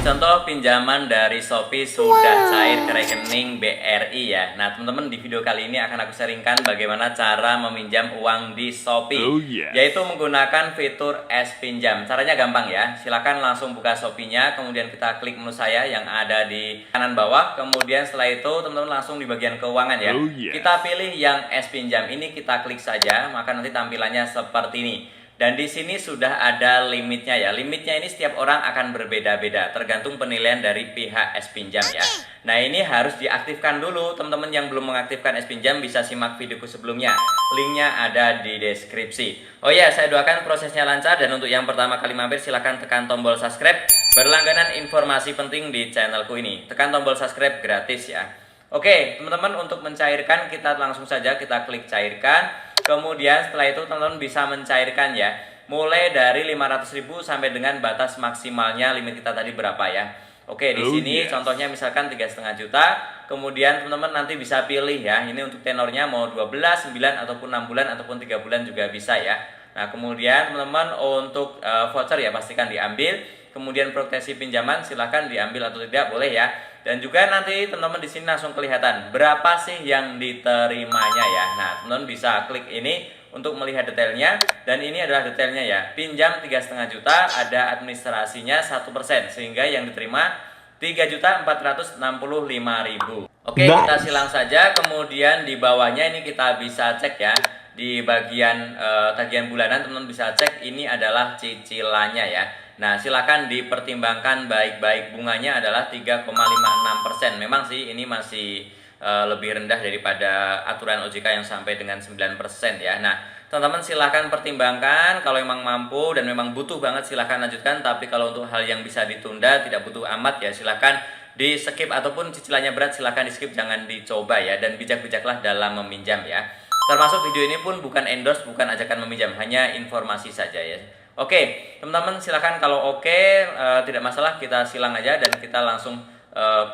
contoh pinjaman dari Shopee sudah cair ke rekening BRI ya. Nah, teman-teman, di video kali ini akan aku sharingkan bagaimana cara meminjam uang di Shopee, yaitu menggunakan fitur S-Pinjam. Caranya gampang ya. Silakan langsung buka Shopee-nya, kemudian kita klik menu saya yang ada di kanan bawah. Kemudian setelah itu teman-teman langsung di bagian keuangan ya. Kita pilih yang S-Pinjam ini, kita klik saja, maka nanti tampilannya seperti ini. Dan di sini sudah ada limitnya ya. Limitnya ini setiap orang akan berbeda-beda, tergantung penilaian dari pihak S-Pinjam ya. Nah, ini harus diaktifkan dulu. Teman-teman yang belum mengaktifkan S-Pinjam bisa simak videoku sebelumnya. Linknya ada di deskripsi. Oh ya, saya doakan prosesnya lancar. Dan untuk yang pertama kali mampir, silahkan tekan tombol subscribe. Berlangganan informasi penting di channelku ini. Tekan tombol subscribe gratis ya. Oke, teman-teman, untuk mencairkan kita langsung saja kita klik cairkan. Kemudian setelah itu teman-teman bisa mencairkan ya, mulai dari 500.000 sampai dengan batas maksimalnya limit kita tadi berapa ya. Oke, di sini contohnya misalkan 3,5 juta. Kemudian teman-teman nanti bisa pilih ya, ini untuk tenornya mau 12, 9 ataupun 6 bulan ataupun 3 bulan juga bisa ya. Nah, kemudian teman-teman untuk voucher ya pastikan diambil. Kemudian proteksi pinjaman silahkan diambil atau tidak, boleh ya. Dan juga nanti teman-teman di sini langsung kelihatan berapa sih yang diterimanya ya. Nah, teman-teman bisa klik ini untuk melihat detailnya. Dan ini adalah detailnya ya. Pinjam 3,5 juta, ada administrasinya 1%, sehingga yang diterima 3.465.000. Oke, kita silang saja. Kemudian di bawahnya ini kita bisa cek ya. Di bagian tagihan bulanan teman-teman bisa cek ini adalah cicilannya ya. Nah, silakan dipertimbangkan baik-baik. Bunganya adalah 3,56%. Memang sih ini masih lebih rendah daripada aturan OJK yang sampai dengan 9% ya. Nah, teman-teman silahkan pertimbangkan. Kalau memang mampu dan memang butuh banget silahkan lanjutkan. Tapi kalau untuk hal yang bisa ditunda, tidak butuh amat ya, silahkan di skip. Ataupun cicilannya berat silahkan di skip, jangan dicoba ya. Dan bijak-bijaklah dalam meminjam ya. Termasuk video ini pun bukan endorse, bukan ajakan meminjam, hanya informasi saja ya. Oke, teman-teman silakan kalau tidak masalah, kita silang aja dan kita langsung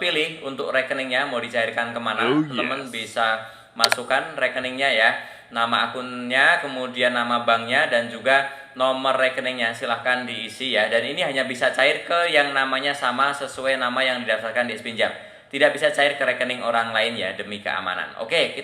pilih untuk rekeningnya mau dicairkan kemana. Teman-teman bisa masukkan rekeningnya ya, nama akunnya, kemudian nama banknya dan juga nomor rekeningnya silahkan diisi ya. Dan ini hanya bisa cair ke yang namanya sama sesuai nama yang didaftarkan di S-Pinjam. Tidak bisa cair ke rekening orang lain ya, demi keamanan. Oke,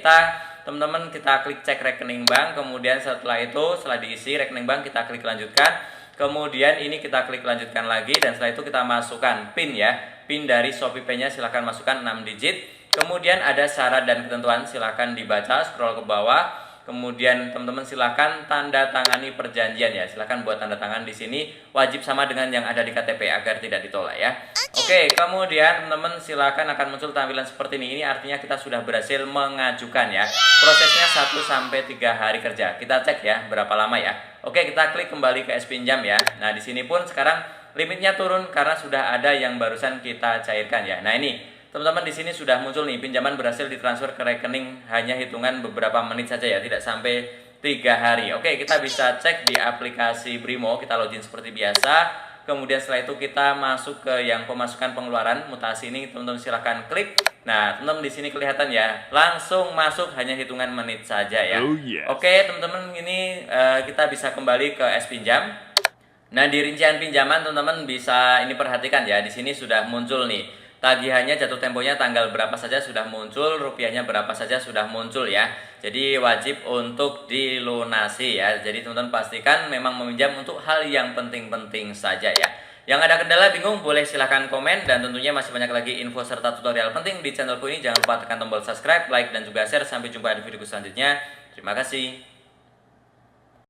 teman-teman kita klik cek rekening bank. Kemudian setelah diisi rekening bank, kita klik lanjutkan. Kemudian ini kita klik lanjutkan lagi. Dan setelah itu kita masukkan PIN ya. PIN dari Shopee Pay nya silahkan masukkan 6 digit. Kemudian ada syarat dan ketentuan, silahkan dibaca, scroll ke bawah. Kemudian teman-teman silahkan tanda tangani perjanjian ya. Silahkan buat tanda tangan di sini, wajib sama dengan yang ada di KTP agar tidak ditolak ya. Oke, kemudian teman-teman silahkan akan muncul tampilan seperti ini. Ini artinya kita sudah berhasil mengajukan ya. Prosesnya 1-3 hari kerja. Kita cek ya berapa lama ya. Oke, kita klik kembali ke S-Pinjam ya. Nah, di sini pun sekarang limitnya turun karena sudah ada yang barusan kita cairkan ya. Nah, ini teman-teman di sini sudah muncul nih, pinjaman berhasil ditransfer ke rekening hanya hitungan beberapa menit saja ya, tidak sampai 3 hari. Oke, kita bisa cek di aplikasi Brimo, kita login seperti biasa. Kemudian setelah itu kita masuk ke yang pemasukan pengeluaran, mutasi ini teman-teman silahkan klik. Nah, teman-teman di sini kelihatan ya, langsung masuk hanya hitungan menit saja ya. Oke, teman-teman ini kita bisa kembali ke S-Pinjam. Nah, di rincian pinjaman teman-teman bisa ini perhatikan ya, di sini sudah muncul nih. Tagihannya, jatuh temponya tanggal berapa saja sudah muncul, rupiahnya berapa saja sudah muncul ya. Jadi wajib untuk dilunasi ya. Jadi teman-teman pastikan memang meminjam untuk hal yang penting-penting saja ya. Yang ada kendala, bingung, boleh silahkan komen. Dan tentunya masih banyak lagi info serta tutorial penting di channelku ini. Jangan lupa tekan tombol subscribe, like, dan juga share. Sampai jumpa di videoku selanjutnya. Terima kasih.